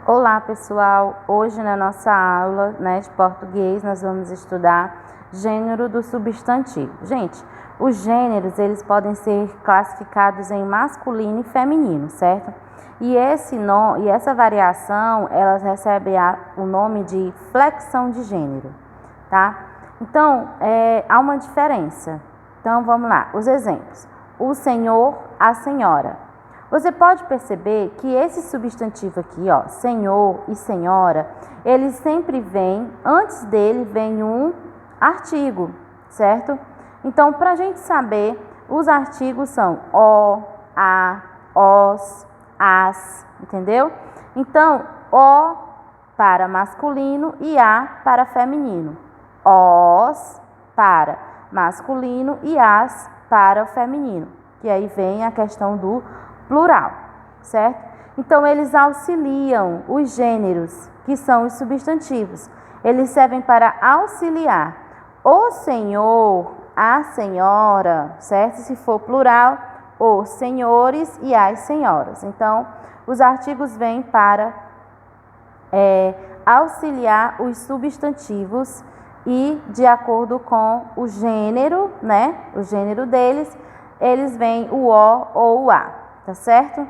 Olá pessoal, hoje na nossa aula de português nós vamos estudar gênero do substantivo. Gente, os gêneros eles podem ser classificados em masculino e feminino, certo? E essa variação elas recebem o nome de flexão de gênero, tá? Então, há uma diferença. Então vamos lá, os exemplos: o senhor, a senhora. Você pode perceber que esse substantivo aqui, ó, senhor e senhora, ele sempre vem, antes dele vem um artigo, certo? Então, para a gente saber, os artigos são o, a, os, as, entendeu? Então, o para masculino e a para feminino. Os para masculino e as para o feminino. E aí vem a questão do plural, certo? Então, eles auxiliam os gêneros, que são os substantivos. Eles servem para auxiliar o senhor, a senhora, certo? Se for plural, os senhores e as senhoras. Então, os artigos vêm para auxiliar os substantivos e, de acordo com o gênero, o gênero deles, eles vêm o o ou o a. Tá certo?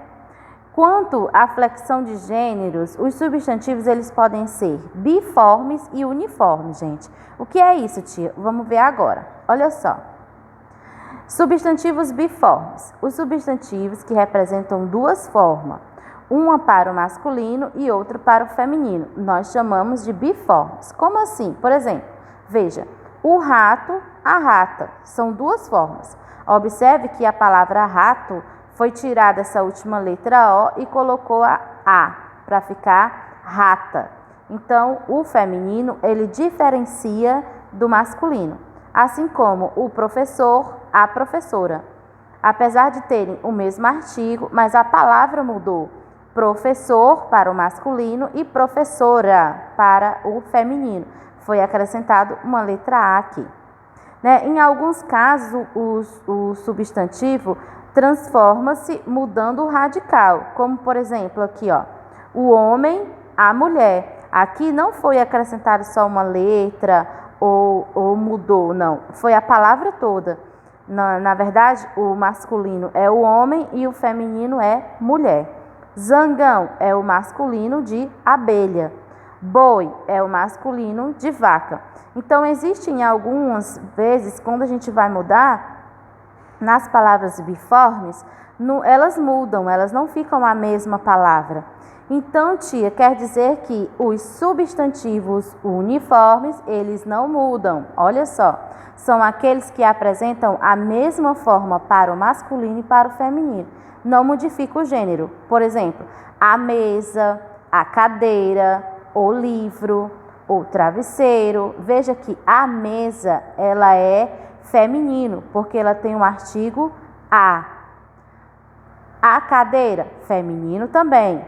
Quanto à flexão de gêneros, os substantivos eles podem ser biformes e uniformes, gente. O que é isso, tia? Vamos ver agora. Olha só. Substantivos biformes. Os substantivos que representam duas formas, uma para o masculino e outra para o feminino. Nós chamamos de biformes. Como assim? Por exemplo, veja, o rato, a rata. São duas formas. Observe que a palavra rato foi tirada essa última letra O e colocou a para ficar rata. Então, o feminino, ele diferencia do masculino. Assim como o professor, a professora. Apesar de terem o mesmo artigo, mas a palavra mudou. Professor para o masculino e professora para o feminino. Foi acrescentado uma letra A aqui. Em alguns casos, o substantivo transforma-se mudando o radical, como por exemplo aqui, ó, o homem, a mulher. Aqui não foi acrescentado só uma letra ou mudou, não, foi a palavra toda. Na verdade, o masculino é o homem e o feminino é mulher. Zangão é o masculino de abelha. Boi é o masculino de vaca. Então, existem algumas vezes, quando a gente vai mudar, nas palavras biformes, elas mudam, elas não ficam a mesma palavra. Então, tia, quer dizer que os substantivos uniformes, eles não mudam. Olha só, são aqueles que apresentam a mesma forma para o masculino e para o feminino. Não modifica o gênero. Por exemplo, a mesa, a cadeira, o livro, o travesseiro. Veja que a mesa, ela é feminino, porque ela tem um artigo a. A cadeira, feminino também.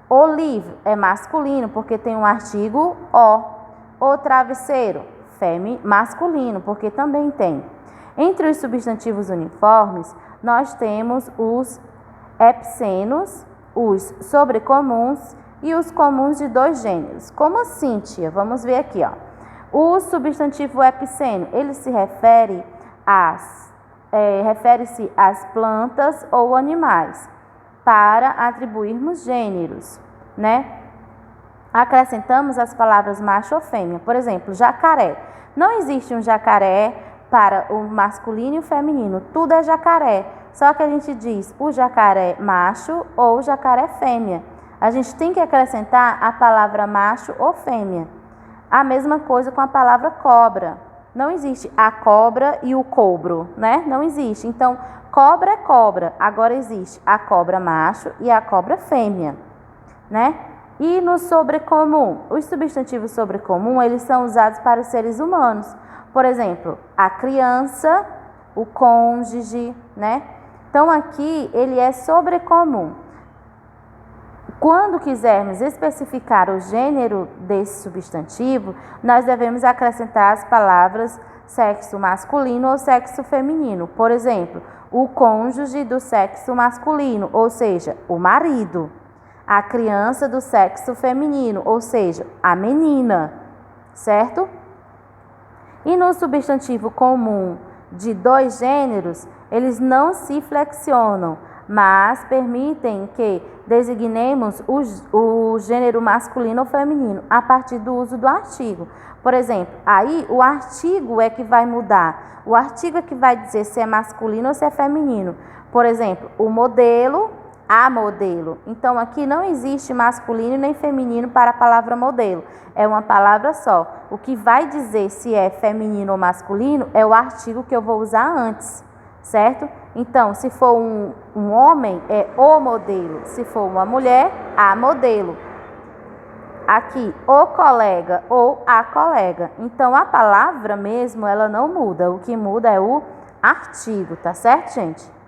O livro é masculino, porque tem um artigo o. O travesseiro, masculino, porque também tem. Entre os substantivos uniformes, nós temos os epicenos, os sobrecomuns e os comuns de dois gêneros. Como assim, tia? Vamos ver aqui, ó. O substantivo epiceno, ele se refere refere-se às plantas ou animais, para atribuirmos gêneros, Acrescentamos as palavras macho ou fêmea. Por exemplo, jacaré. Não existe um jacaré para o masculino e o feminino. Tudo é jacaré. Só que a gente diz o jacaré macho ou o jacaré fêmea. A gente tem que acrescentar a palavra macho ou fêmea. A mesma coisa com a palavra cobra. Não existe a cobra e o cobro, Não existe. Então, cobra é cobra. Agora existe a cobra macho e a cobra fêmea, E no sobrecomum, os substantivos sobrecomum, eles são usados para os seres humanos. Por exemplo, a criança, o cônjuge, Então, aqui ele é sobrecomum. Quando quisermos especificar o gênero desse substantivo, nós devemos acrescentar as palavras sexo masculino ou sexo feminino. Por exemplo, o cônjuge do sexo masculino, ou seja, o marido. a criança do sexo feminino, ou seja, a menina, certo? E no substantivo comum de dois gêneros, eles não se flexionam, mas permitem que designemos o gênero masculino ou feminino a partir do uso do artigo. Por exemplo, aí o artigo é que vai mudar. O artigo é que vai dizer se é masculino ou se é feminino. Por exemplo, o modelo, a modelo. Então, aqui não existe masculino nem feminino para a palavra modelo. É uma palavra só. O que vai dizer se é feminino ou masculino é o artigo que eu vou usar antes, certo? Então, se for um homem, é o modelo. Se for uma mulher, a modelo. Aqui, o colega ou a colega. Então, a palavra mesmo, ela não muda. O que muda é o artigo, tá certo, gente?